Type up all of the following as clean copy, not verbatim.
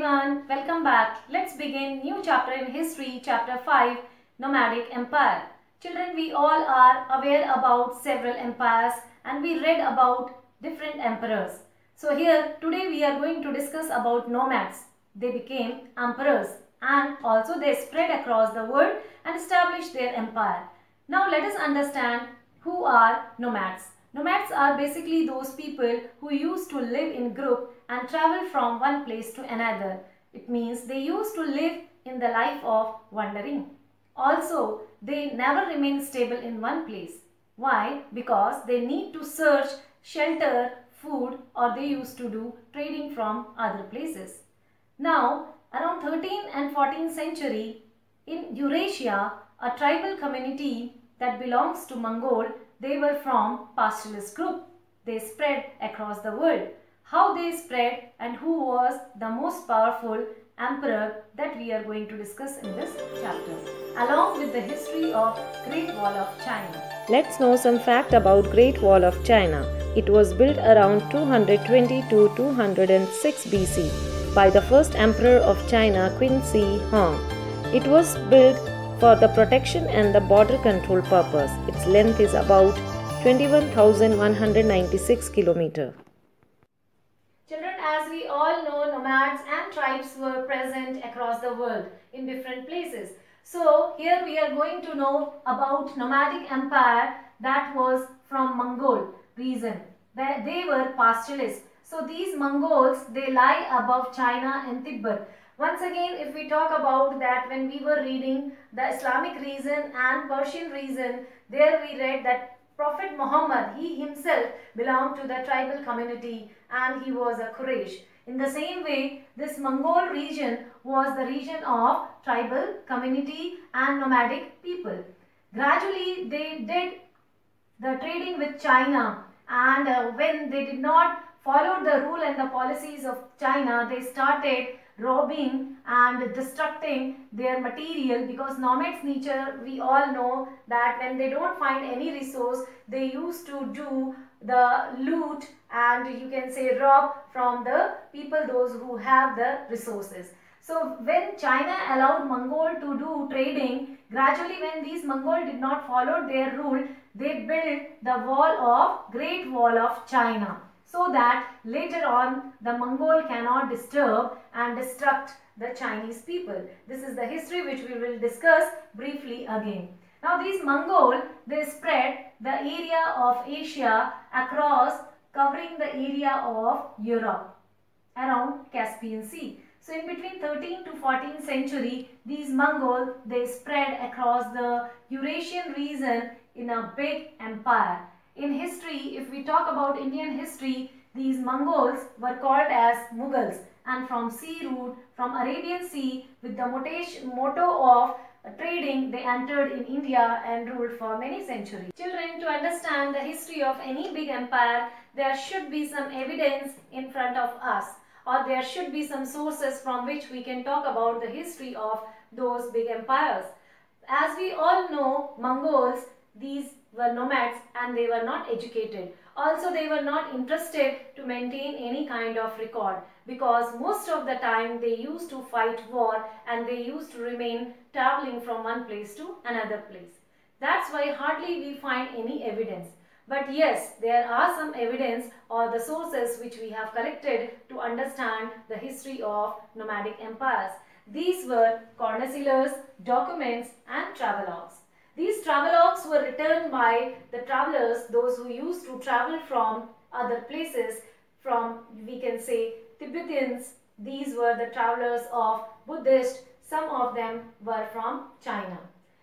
everyone, welcome back. Let's begin new chapter in history, chapter 5, Nomadic Empire. Children, we all are aware about several empires and we read about different emperors. So here today we are going to discuss about nomads. They became emperors and also they spread across the world and established their empire. Now let us understand who are nomads. Nomads are basically those people who used to live in group and travel from one place to another. It means they used to live in the life of wandering. Also, they never remain stable in one place. Why? Because they need to search shelter, food, or they used to do trading from other places. Now, around 13th and 14th century, in Eurasia, a tribal community that belongs to Mongol, they were from pastoralist group. They spread across the world. How they spread and who was the most powerful emperor, that we are going to discuss in this chapter, along with the history of Great Wall of China. Let's know some fact about Great Wall of China. It was built around 220 to 206 BC by the first emperor of China, Qin Shi Huang. It was built for the protection and the border control purpose. Its length is about 21,196 km. Children, as we all know, nomads and tribes were present across the world in different places. So here we are going to know about nomadic empire that was from Mongol region. They were pastoralists. So these Mongols, they lie above China and Tibet. Once again, if we talk about that, when we were reading the Islamic region and Persian region, there we read that Prophet Muhammad, he himself belonged to the tribal community and he was a Quraysh. In the same way, this Mongol region was the region of tribal community and nomadic people. Gradually, they did the trading with China, and when they did not follow the rule and the policies of China, they started robbing and destructing their material, because nomads nature, we all know that when they don't find any resource, they used to do the loot and you can say rob from the people, those who have the resources. So when China allowed Mongol to do trading, gradually when these Mongol did not follow their rule, they built the Great Wall of China, so that later on the Mongol cannot disturb and destruct the Chinese people. This is the history which we will discuss briefly again. Now these Mongol, they spread the area of Asia across, covering the area of Europe around Caspian Sea. So in between 13th to 14th century, these Mongol, they spread across the Eurasian region in a big empire. In history, if we talk about Indian history, these Mongols were called as Mughals, and from sea route, from Arabian Sea, with the motto of trading, they entered in India and ruled for many centuries. Children, to understand the history of any big empire, there should be some evidence in front of us, or there should be some sources from which we can talk about the history of those big empires. As we all know, Mongols, these were nomads and they were not educated. Also, they were not interested to maintain any kind of record, because most of the time they used to fight war and they used to remain traveling from one place to another place. That's why hardly we find any evidence. But yes, there are some evidence or the sources which we have collected to understand the history of nomadic empires. These were cornicillers, documents and travelogues. These travelogues were written by the travelers, those who used to travel from other places, from, we can say, Tibetans. These were the travelers of Buddhists. Some of them were from China.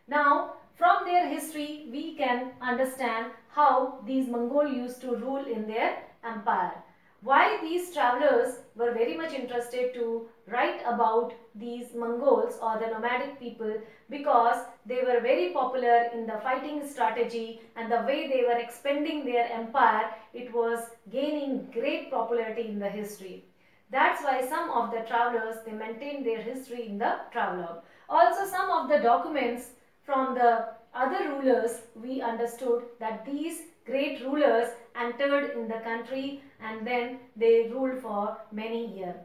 Now, from their history, we can understand how these Mongol used to rule in their empire. Why these travelers were very much interested to write about these Mongols or the nomadic people, because they were very popular in the fighting strategy and the way they were expanding their empire, it was gaining great popularity in the history. That's why some of the travelers, they maintained their history in the travelogue. Also, some of the documents from the other rulers, we understood that these great rulers entered in the country and then they ruled for many years.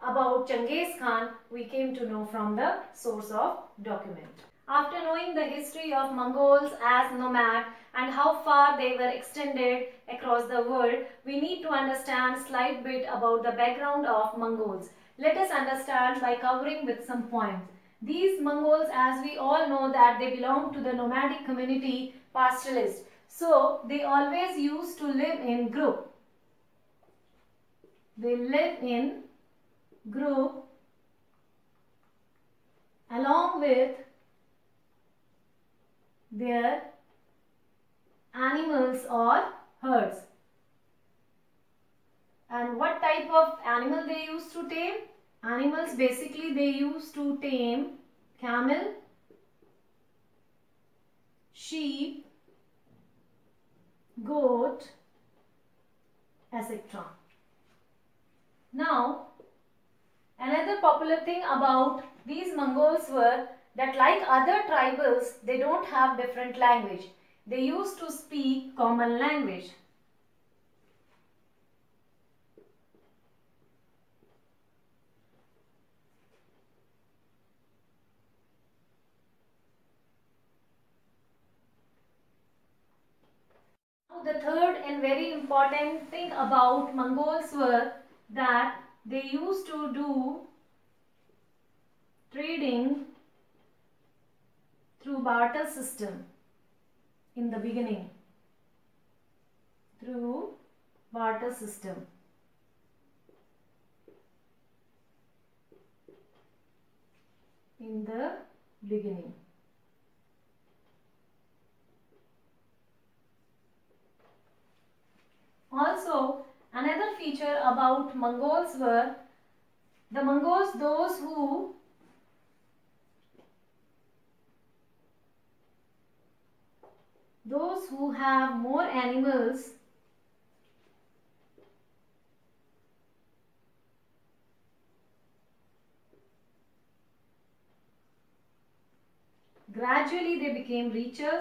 about Genghis Khan we came to know from the source of document. After knowing the history of Mongols as nomad and how far they were extended across the world, we need to understand slight bit about the background of Mongols. Let us understand by covering with some points. These Mongols, as we all know, that they belong to the nomadic community pastoralist. So they always used to live in group. They live in group along with their animals or herds. And what type of animal they used to tame? Animals, basically they used to tame camel, sheep, goat, etc. Now, another popular thing about these Mongols were that like other tribals, they don't have different language. They used to speak common language. Now, the third and very important thing about Mongols were that they used to do trading through barter system in the beginning. Through barter system. In the beginning. Also, another feature about Mongols were the Mongols, those who have more animals gradually they became richer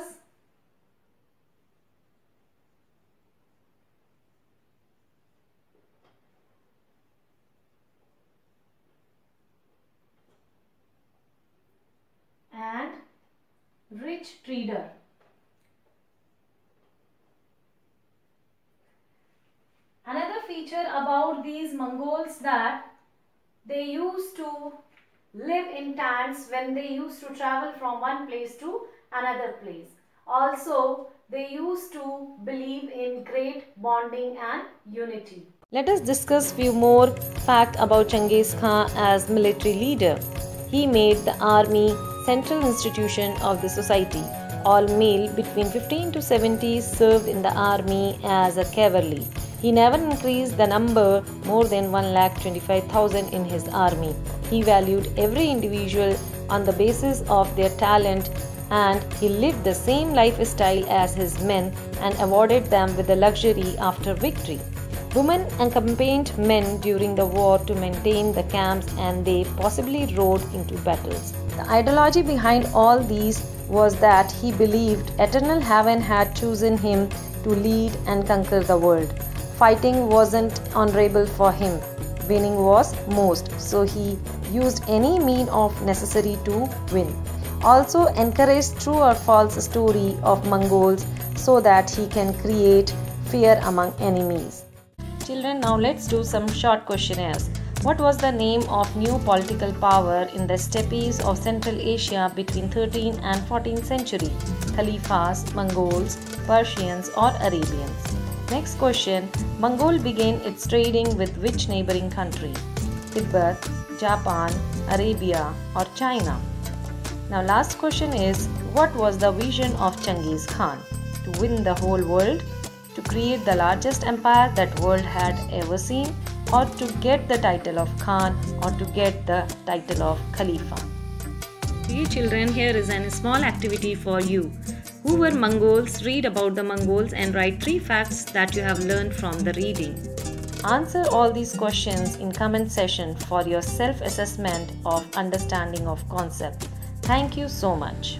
and rich trader. Another feature about these Mongols that they used to live in tents when they used to travel from one place to another place. Also, they used to believe in great bonding and unity. Let us discuss few more facts about Genghis Khan as military leader. He made the army central institution of the society. All male between 15 to 70 served in the army as a cavalry. He never increased the number more than 1,25,000 in his army. He valued every individual on the basis of their talent, and he lived the same lifestyle as his men and awarded them with the luxury after victory. Women accompanied men during the war to maintain the camps, and they possibly rode into battles. The ideology behind all these was that he believed eternal heaven had chosen him to lead and conquer the world. Fighting wasn't honorable for him. Winning was most, so he used any mean of necessary to win. Also encouraged true or false story of Mongols so that he can create fear among enemies. Children, now let's do some short questionnaires. What was the name of new political power in the steppes of Central Asia between 13th and 14th century? Khalifas, Mongols, Persians or Arabians? Next question. Mongol began its trading with which neighboring country? Tibet, Japan, Arabia or China? Now last question is, what was the vision of Genghis Khan? To win the whole world? To create the largest empire that world had ever seen? Or to get the title of Khan, or to get the title of Khalifa? Dear children, here is a small activity for you. Who were Mongols? Read about the Mongols and write 3 facts that you have learned from the reading. Answer all these questions in comment section for your self-assessment of understanding of concept. Thank you so much.